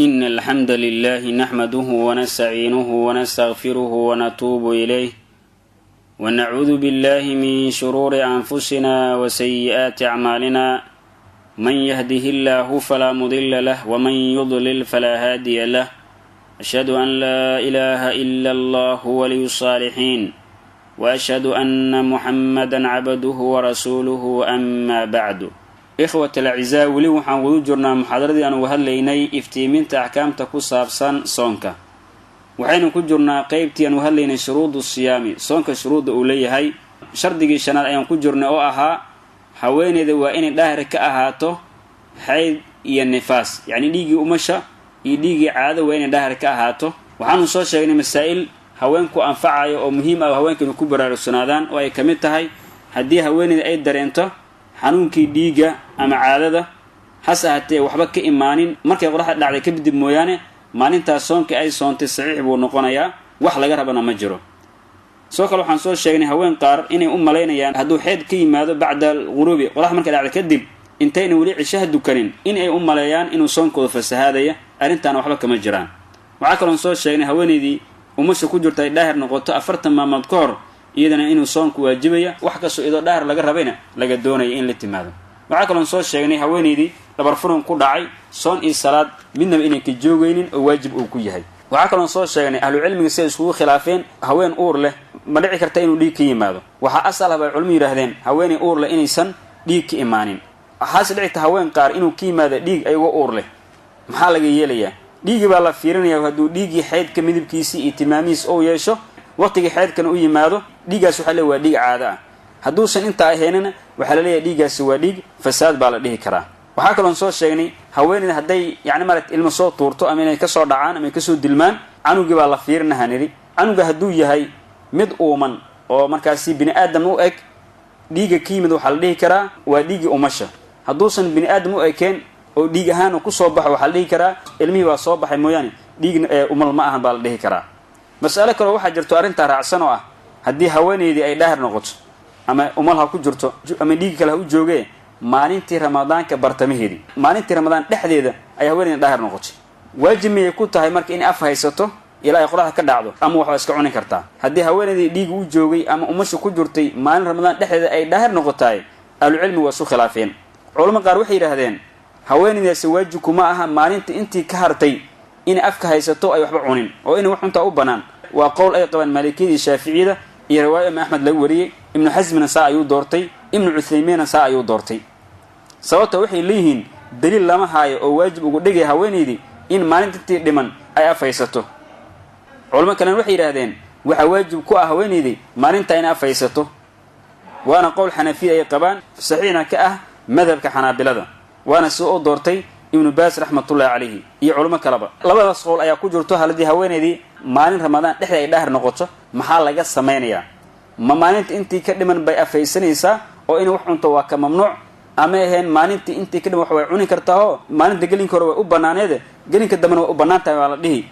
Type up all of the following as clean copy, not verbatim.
إن الحمد لله نحمده ونستعينه ونستغفره ونتوب إليه ونعوذ بالله من شرور أنفسنا وسيئات أعمالنا من يهده الله فلا مضل له ومن يضلل فلا هادي له أشهد أن لا إله إلا الله ولي الصالحين وأشهد أن محمدا عبده ورسوله أما بعد إخوة الأعزاء ولي waxaan wada jirnaa muxaadaradii aan uga hadlaynay iftiiminta axkaamta ku saabsan soonka waxaynu ku jirnaa qaybtii aan uga hadlaynay shuruudu siyaami soonka shuruuda uu leeyahay shardigii shanaad ayaan ku jirnay oo ahaa haweeneyda waa inay daahir ka ahaato xayd iyo nifaas yani dhiigii umasha iyo dhiigii caado waa inay daahir ka ahaato waxaanu soo sheegnay masaa'il haweenku anfacayo oo muhiim ah haweenku ku baraarugsanaadaan oo ay kamid tahay haddii haweeneyda ay dareento xanuunkii dhiiga ama caadada hase ahaatee waxba ka imaanin markay qoraxda dhacday ka dib mooyaane maalintaas soonka ay soontay saxiix buu noqonayaa wax laga rabana ma jiro soo kale waxaan soo sheegnay haween qaar inay u malaynayaan hadduu xeed ka yimaado bacda alghuruubi qoraxda markay dhacday kadib intayna weli cishaha dukanin in ay u maleeyaan inuu soonkooda fasahaadaya arrintaana waxba kama jiraan waxaa kaloon soo sheegnay haweeneydii umasha ku jirta ay daahir noqoto 40 maalmood ka hor iyadana inuu soonku waajibaya wax kastoo idoo dhaar laga rabayna laga doonaya in la timaado waxa kale oo soo sheegnay haweeneydii dhabar furan ku dhacay soon iyo salaad midnaba inay ka joogaynin oo waajib uu ku yahay waxa kale oo soo sheegnay ahlu cilmiga si isku khilaafeen haween uur leh ma dhici karta inuu dhiig ka yimaado waxa asal ah cilmigu yiraahdeen haweeney uur leh inaysan dhiig ka imaanin waxa dhicta haween qaar inuu ka yimaado dhiig ayagoo uur leh maxaa laga yeelayaa dhiigi baa la fiirinayaa hadduu dhiigii xeydka midabkiisa iyo tilmaamihiisa oo yeesho waqtiga xeedkan u yimaado dhiigaas waxa leeyahay waa dhiig caado ah hadduusan inta ahaynina waxa la leeyahay dhiigaas waa dhiig fasaad baa la dhihi karaa waxa kale oo soo sheegnay haweeneyda haday yani marat ilmo soo tuurto ama inay ka soo dhacaan ama ka soo dilmaan canugi baa la fiirinaha niri canuga hadduu yahay mid uuman oo markaasi bini aadam u eg dhiiga ka yimid waxa la dhihi karaa waa dhiigi umasha hadduusan bini aadam u ekeen oo dhiig ahaan ku soo baxo waxa la dhihi karaa ilmihii waa soo baxay mooyaane dhiig umal ma ahan baa la dhihi karaa mas'ala kale waxa jirto arinta raacsan oo ah hadii haweeneydii ay daahir noqoto ama umal ha ku jirto ama dhiig kale ha u joogee maalintii ramadaanka bartamaheedii maalintii ramadaan dhexdeeda ay haweeneydii daahir noqoto waajib miyay ku tahay marka in af haysato ilaa ay qoraxda ka dhacdo ama wax iska cuni kartaa hadii haweeneydii dhiig u joogay ama umashu ku jirtay maalin ramadaan dhexdeeda ay daahir noqotay ahlu cilmi waa soo khilaafeen culimo qaar waxay yiraahdeen haweeneydaasi waajib kuma aha maalintii intii ka hartay in afka haysato ay waxba cunin oo in wax cunta u banaan waa qowl ay qabaan maalikiyada shaafiiciyada iyo riwaayad ahmed lagu wariyay ibn hazm saa ayuu doortay ibn uthaymin saa ayuu doortay sababta waxay leeyihiin daliil lama haayo oo waajib ugu dhigay haweeneydii in maalintii dhiman ay afaysato culimo kale waxay yiraahdeen waxa waajib ku ah haweeneydii maalinta in afaysato waana qowl xanafi ay qabaan saxiixna ka ah madhabka xanaabilada waana soo doortay ibn baas rahmatullahi alayhi iyo culimo kalaba labadaas qowl ayaa ku jirto haladii haweeneydii maalin ramadaan dhexda ay daahir noqoto maxaa laga sameeyaa ma maalinta intii ka dhiman bay afaysanaysaa oo in wax cunto waa ka mamnuuc ama ahayn maalintii intii ka dhiman wax way cuni kartaa oo maalinta gelinka hore way u banaaneed gelinka dambana way u banaantahay waa la dhihi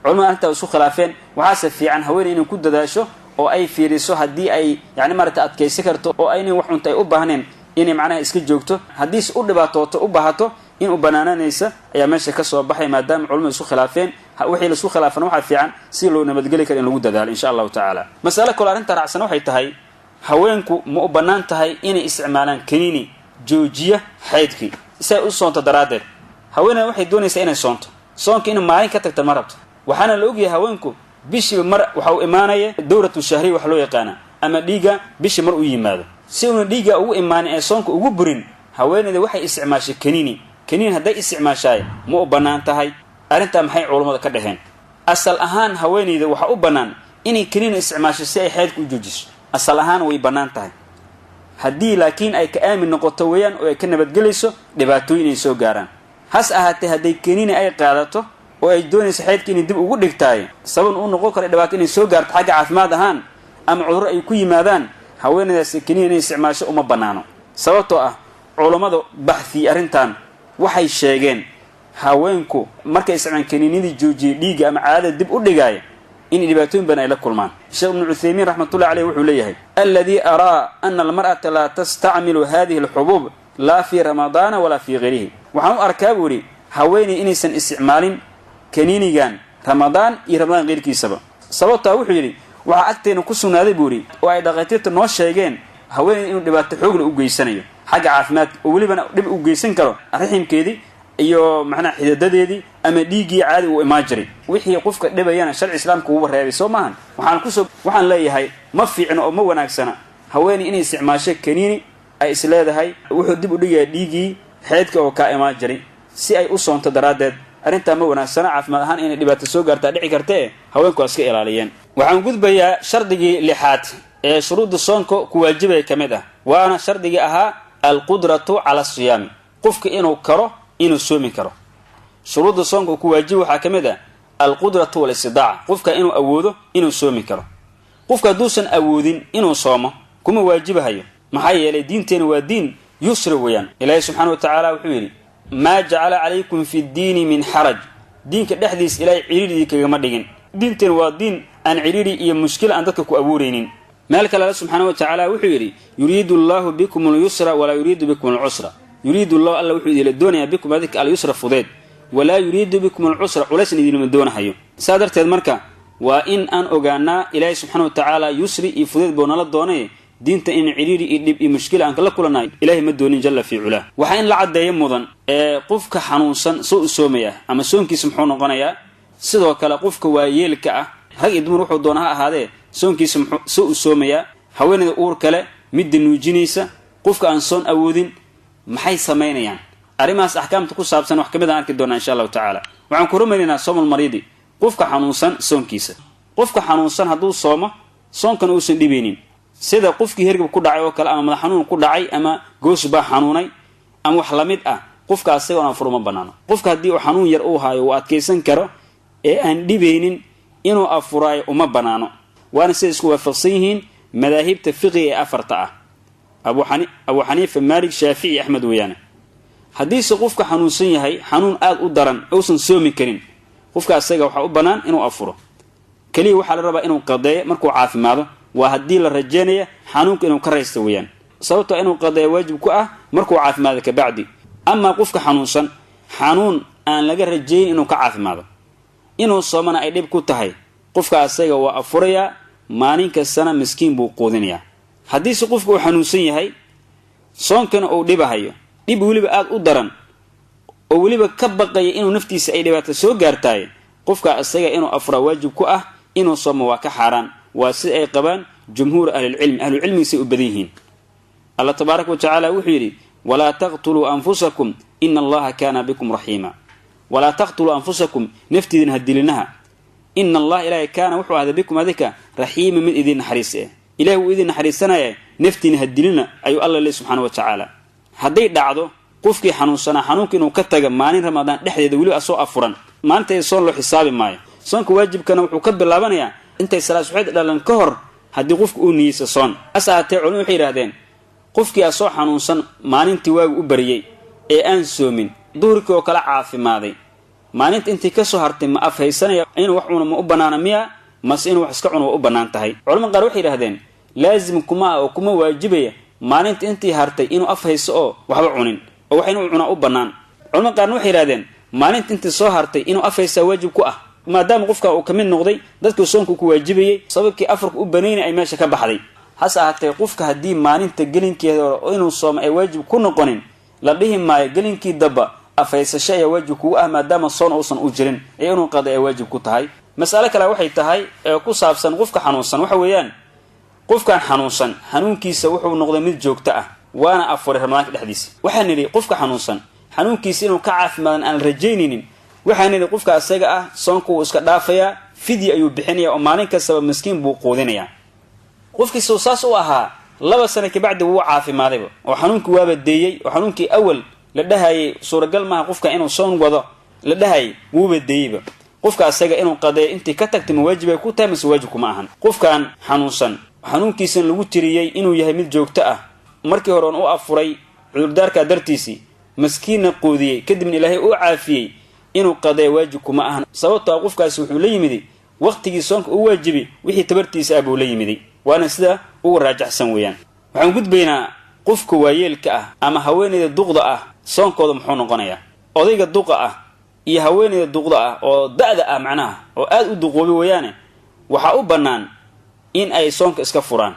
culimada inta isku khilaafeen waxa fiican haweeney inay ku dadaasho oo ay fiiriso hadii ay yani marta adkaysi karto oo ay wax cunto ay u baahneen inay macnaha iska joogto hadii u dhibaatooto u baahato in u banaananaysa ayaa meesha ka soo baxay maadaama culimadu isku khilaafeen wixii la isku khilaafan waxa fiican si loo nabadgeli karo in lagu dadaalo insha Allah ta'ala mas'ala kale arinta raacsan waxay tahay haweenku ma u banaan tahay inay isticmaalaan kaniini joojiya xeydkii si ay u soonto daraadeed haweeneyda waxay doonaysaa inay soonto soonka in maalin ka tagto ma rabto waxaana la ogyahay haweenku bishii mar waxa uu imaanaya dawratu shahri wax loo yaqaan ama dhiiga bishii mar u yimaado si uu dhiiga ugu imaan ee soonka ugu burin haweeneyda waxay isticmaashay kaniin haday isticmaashay ma u banaan tahay arinta maxay culimada ka dhaxeen asal ahaan haweeneyda waxa u banaan inay kaniin isticmaasho si ay xeydku u joojiso asal ahaan way banaan tahay hadii laakiin ay ka aamin noqoto weeyaan oo ay ka nabadgelayso dhibaatooyin ay soo gaaraan has ahaatee haday kaniin ay qaadato oo ay doonayso xeydka inay dib ugu dhigtaay sabab uu noqon karo dhibaato inay soo gaarto xagga caafimaad ahaan ama cudur ay ku yimaadaan haweeneydaas kaniin inay isticmaasho uma banaano sababtoo ah culimada baxthi arintan waxay sheegeen haweenku markay isticmaalaan kaniinidii joojiyay dhiiga ama caadada dib u dhigay in dhibaatooyin badan ay la kulmaan sheekh ibn uthaymin rahmatullahi alayhi wuxuu leeyahay alladhi ara anna almar'ata la tasta'milu hadhihi alhubub la fi ramadan wala fi ghayrihi waxaan arkaa wuri haweeney inaysan isticmaalin kaniinigan ramadaan iyo ramadaan qeyrkiisaba sababtaa wuxuu yidhi waxaa agteena ku sugnaaday buu yidhi oo ay dhaqaatiirta noo sheegeen haweeneyda inuu dhibaato xoogna u geysanayo xagga caafimaadka oo welibana dhib u geysan karo raximkeedii iyo macnaha xidadadeedii ama dhiiggii caadi uu imaan jiray wixii qofka dhibayana sharci islaamka uu reebay soo maahan waxaan leeyahay ma fiicno oo ma wanaagsana haweeney inay isticmaasho kaniini ay isleedahay wuxuu dib u dhigayaa dhiiggii xeedka oo ka imaan jiray si ay u soonto daraaddeed arrintaa ma wanaagsana caafimaad ahaan inay dhibaato soo gaartaa dhici kartee haweenku waa iska ilaaliyeen waxaan gudbayaa shardigii lixaad ee shuruudda soonka ku waajibaya ka mid ah waana shardigii ahaa alqudratu cala asiyaami qofka inuu karo inuu soomi karo shuruudda soonka ku waajiba waxaa ka mid ah alqudratu walistidaaca qofka inuu awoodo inuu soomi karo qofka hadduusan awoodin inuu soomo kuma waajibahayo maxaa yeelay diinteena waa diin yusri weeyaan ilaahay subxaana wa tacaala wuxuu yidhi maa jacala calaykum fi ddiini min xaraj diinka dhexdiis ilaahay ciriiridii kagama dhigin diinteena waa diin aan ciriiri iyo mushkila aan dadka ku abuuraynin meel kale alla subxaana wa tacaala wuxuu yidhi yuriidu allaahu bikum alyusra walaa yuriidu bikum alcusra yuriidu allahu alla wuxuu idinla doonayaa bikum adinka alyusra fudeed walaa yuriidu bikum alcusra culaysna idinlama doonahayo saa darteed marka waa in aan ogaanaa ilaahay subxaana wa tacaala yusri iyo fudeed buu nala doonay diinta in ciriiri iyo dhib iyo mushkila aan kala kulanay ilaahay ma doonin jalla fi culah waxaa in la caddeeyo mudan ee qofka xanuunsan soo u soomaya ama soonkiisa muxuu noqonayaa sidoo kale qofka waayeelka ah rag iyo dumar wuxuu doona ha ahaadee soonkiisa soo u soomayaa haweeneyda uur kale midda nuujinaysa qofka aan soon awoodin maxay samaynayaan arrimahaas axkaamta ku saabsan wax ka mid aan arki doonaa insha allahu tacaala waxaan ku rumaynaynaa soomul mariidi qofka xanuunsan soonkiisa qofka xanuunsan hadduu soomo soonkan uusan dhibaynin sida qofkii hergab ku dhacay oo kale ama madax xanuun ku dhacay ama goos baa xanuunay ama wax lamid ah qofka asagoona furuma banaano qofka haddii uu xanuun yar uu haayo uu adkaysan karo ee aan dhibaynin inuu afuraayo uma banaano waana sida isku waafaqsan yihiin madaahibta fiqi ee afarta ah abu xaniifa maalik shaafici axmed weeyaane haddiise qofka xanuunsan yahay xanuun aad u daran uusan soomi karin qofka asaga waxaa u bannaan inuu afuro keliya waxaa la rabaa inuu qadeeyo markuu caafimaado waa haddii la rajeynaya xanuunka inuu ka raysta weeyaan sababtoo inuu qadeeyo waajib ku ah markuu caafimaado kabacdi amaa qofka xanuunsan xanuun aan laga rajeyn inuu ka caafimaado inuu soomana ay dhib ku tahay qofka asaga waa afurayaa maalin kastana miskiin buu quudinayaa haddiise qofka uu xanuunsan yahay soonkana uu dhibahayo dhib weliba aad u daran oo weliba ka baqaya inuu naftiisa ay dhibaato soo gaartaay qofka asaga inuu afuraa waajib ku ah inuu soomo waa ka xaaraan waa sida ay qabaan jumhuur ahlilcilmi ahlucilmigisay u badan yihiin alla tabaaraka wa tacaala wuxuu yidhi walaa taqtuluu anfusakum ina allaha kaana bikum raxiima walaa taqtuluu anfusakum naftiidin ha dilinaha ina allaha ilaahay kaana wuxuu ahday bikum adika raxiima mid idin naxariis eh ilahi wuu idin naxariisanaya naftiina ha dilina ayuu alla leey subxaana wa tacaala hadday dhacdo qofkii xanuunsanaa xanuunka inuu ka taga maalin ramadaan dhexdeeda weliba asoo afuran maalinteeda soon loo xisaabi maayo soonka waajibkana wuxuu ka bilaabanayaa intay salaad suxeed dhalan ka hor haddii qofku uu niyeysa soon hase ahaatee culimadu waxay yidhahdeen qofkii asoo xanuunsan maalintii waagu u bariyey ee aan soomin duhurkii oo kala caafimaaday maalinta intii ka soo hartay ma afhaysanaya inuu wax cuna ma u bannaana miya mase inuu wax iska cuno waa u bannaan tahay culamada qaar waxay yidhahdeen laazim kuma ah oo kuma waajibaya maalinta intii hartay inuu afhayso oo waxba cunin oo wax inuu cunaa u bannaan culamada qaarna waxay yidhahdeen maalinta intii soo hartay inuu afhaysaa waajib ku ah maadaama qofka uu ka mid noqday dadkii soonku ku waajibayey sababkii afarka u banaynay ay meesha ka baxday hase ahaatee qofka haddii maalinta gelinkeeda hore inuu soomo ay waajib ku noqonin la dhihi maayo gelinkii damba afhaysasho ayaa waajib kugu ah maadaama soon uusan u jirin ee inuu qada ay waajib ku tahay mas'alo kale waxay tahay ee ku saabsan qofka xanuunsan waxa weeyaan qofkan xanuunsan xanuunkiisa wuxuu noqday mid joogto ah waana afuray ramadaanka dhexdiisa waxaan nidhi qofka xanuunsan xanuunkiisa inuu ka caafimaadan aan rajaynaynin waxaan nidhi qofka asaga ah soonku wuu iska dhaafayaa fidyi ayuu bixinayaa oo maalin kastaba miskiin buu quudinayaa qofkiisuu saas u ahaa 2 sano kabacdi wuu caafimaadayba oo xanuunkii waaba deeyey oo xanuunkii awal la dhahayay suuragal maaha qofka inuu soon wado la dhahayay wuuba deeyeyba qofka asaga inuu qadeeyo intii ka tagtay waajib ay ku tahay mise waajib kuma ahan qofkan xanuunsan xanuunkiisan lagu tiriyey inuu yahay mid joogto ah markii hore uu afuray cudurdaarka dartiisii miskiinna quudiyey kadibna ilaahay uu caafiyey inuu qadeeyo waajib kuma ahan sababtoo qofkaasi wuxuu la yimid waqtigii soonka uu waajibi wixii tabartiisa abuu la yimid waana sida uu raajaxsan weeyaan waxaan gudbaynaa qofka waayeelka ah ama haweeneyda duqda ah soonkooda muxuu noqonayaa odayga duqa ah iyo haweeneyda duqda ah oo da'da ah macnaha oo aad u duqoobi weeyaane waxa u banaan in ay soonka iska furaan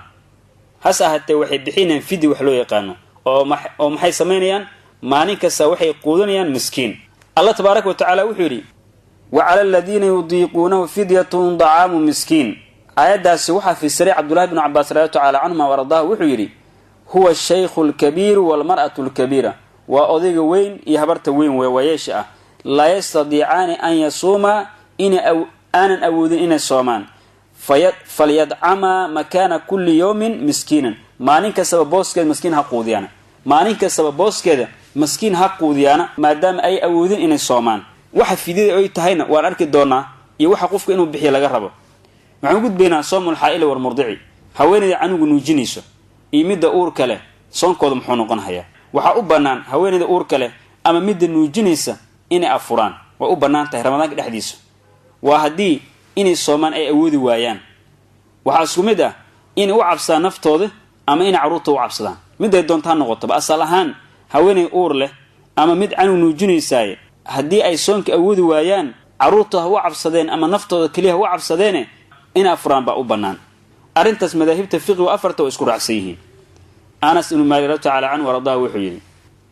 hase ahaatee waxay bixinayaan fidi wax loo yaqaano oo maxay sameynayaan maalin kasta waxay quudanayaan miskiin Allah tabaaraka wa ta'ala wuxuu yiri wa 'ala alladhina yudiqunahu fidyatun da'amu miskiin ayadaasi waxa fi sari Abdullah ibn Abbas radiyallahu ta'ala anhuma waradahu wuxuu yiri huwa ash-shaykhu al-kabir wal mar'atu al-kabira wa odayga weyn iyo habarta weyn weeyaasha ah la yastadi'ani an yasuma aanan awoodin inay soomaan falyad'ama makana kulli yawmin miskinan maalin kasta booskeeda miskiin ha quudiyana maalin kasta booskeeda miskiin ha quudiyana maadaama ay awoodin inay soomaan waxa fidida ay tahayna waan arki doonaa iyo waxa qofka inuu bixiyo laga rabo waxaan gudbeynaa soomul haa'il war murdici haweeneyda canugu nuujinayso imida uur kale soonkooda muxuu noqon hayaa waxa u banaan haweeneyda uur kale ama midda nuujinaysa inay afuraan waa u banaan tahay ramadaanka dhexdiisa waa hadii inay soomaan ay awoodi waayaan waxa isku mid ah in uu cabsada naftooda ama in caruurta uu cabsadaan mid ay doontaan noqoto asal ahaan haweeney uur leh ama mid canug nuujinaysa hadii ay soonka awoodi waayaan caruurta uu cabsadeen ama naftooda kaliya uu cabsadeen in afuraan ba u banaan arintaas madaahibta fiqh afarta oo isku raacsan Anas ibn Malik ta'ala anhu waradahu wuxuu yiri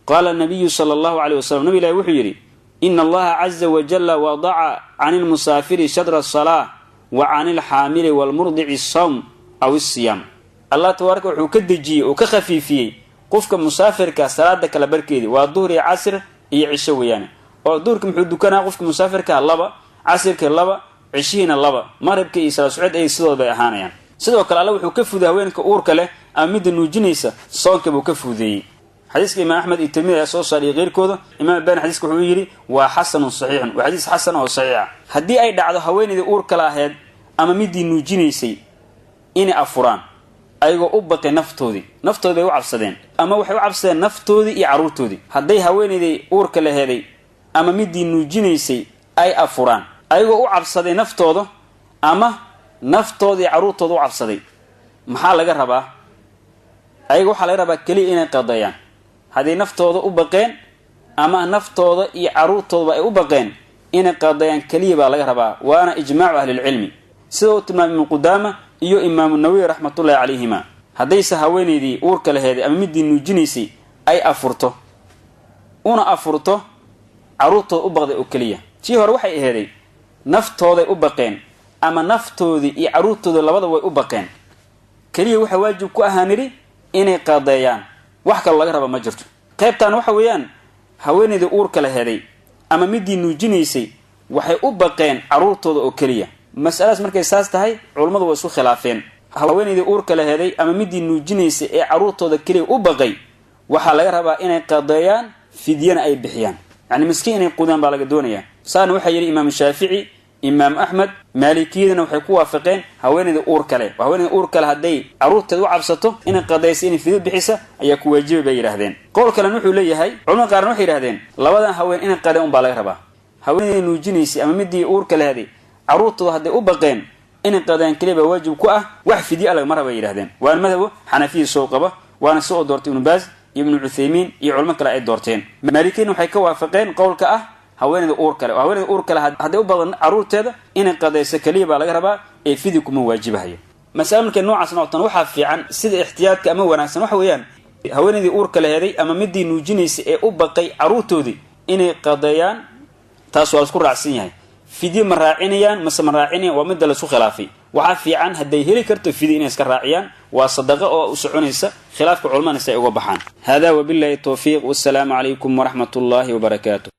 qala an-nabiy sallallahu alayhi wasallam nabi ilaahi wuxuu yiri inna allaha azza wa jalla wada'a 'anil musafiri shadra as-salah wa 'anil hamili wal murdi'i as-sawm aw as-siyam Allah tabaaraka wuxuu ka dajiyay oo ka khafiifiyay qofka musafirka salaada kala barkeedii waa dhuhr iyo casr iyo cisho weeyaan oo dhuhrka muxuu dukanaa qofka musafirka laba casrka laba cishina laba maribka iyo salaad ay sidoo bay ahaanayaan sidoo kale Allah wuxuu ka fuday haweenka uurka leh ama mid nuujinaysa soonka buu ka fudeeyay حديث إمام أحمد الترمذي أساس على غير كذا إمام بن حديث كحويري وحسن صحيح وحديث حسن وصحيح هدي أي دعوة هوين ذي أور كلاهد أما مدي نوجينيسي إني أفران أيوة أبقى نفتودي وعبسدين أما وحي وعبسدين نفتودي يعروتودي هدي هوين ذي أور كلاهد أما مدي نوجينيسي أي أفران أيوة وعبسدين نفتوده أما نفتودي عروتودي وعبسدين محل جربه أيوة حال جربه كلي إني قضيان هذه نفتوضة أبقين أما نفتوضة يعروضة أبقين إن قضيان كليبا لغربا وأنا إجماع أهل العلم سيدة إمام قدامة إيو إمام النووي رحمة الله عليهما هذه سهويني دي أورك لهذه أما مدي النجنيسي أي أفرته أنا أفرته عروضة أبقى أكلية تيهر وحي هذه نفتوضة أبقين أما نفتوضة يعروضة لبضة أبقين كلية وحي واجب كأهانري إن قضيان wax kale laga raba ma jirto qaybtan waxa weeyaan haweeneyda uur kala heeday ama midii nuujinaysay waxay u baqeen caruurtooda oo kaliya mas'alaas markay saas tahay culimadu way isku khilaafeen haweeneyda uur kala heeday ama midii nuujinaysay ee caruurtooda kaliya u baqay waxa laga rabaa inay qadeeyaan fidyana ay bixiyaan yani miskiin inay qudaan baa laga doonayaa saan waxa yiri imaam Shaafici imaam Ahmad maalikiyadana waxay ku waafaqeen haweeneyda uur kale haday caruurteed u cabsato in qadaysi in fidyo bixisa ayaa ku waajib bay yiraahdeen qowl kale wuxuu leeyahay culimada qaarna waxay yiraahdeen labadan haween in qadeen un baa laga rabaa haweeneyda nuujinaysi ama midii uur kale haday caruurtooda haday u baqeen in qadaan kaliya waajib ku ah wax fidyo laga maraba yiraahdeen waan madhab Hanafi soo qaba waana soo doortay Ibn Baz ibn Uthaymin iyo culimo kale ay doorteen maalikiyadu waxay ka waafaqeen qowlka ah haweeneyda uur kale haday u badan caruurteeda in qadayso kaliya baa laga rabaa ee fidi kuma waajibahayo mas'aalaadka noocaas noqon waxa fiican sida ixtiyaadka ama wanaagsan waxa weeyaan haweeneyda uur kale heeday ama midii nuujinaysa ee u baqay caruurtoodii inay qadayaan taas waa isku raacsan yahay fidi ma raacinayaan waa mid la isku khilaafay waxa fiican haday heli karto fidi inay iska raaciyaan waa sadaqa oo u soconaysa khilaafka culimada ay uga baxaan hada wa billahi tawfiiq wassalamu alaykum wa rahmatullahi wa barakatuh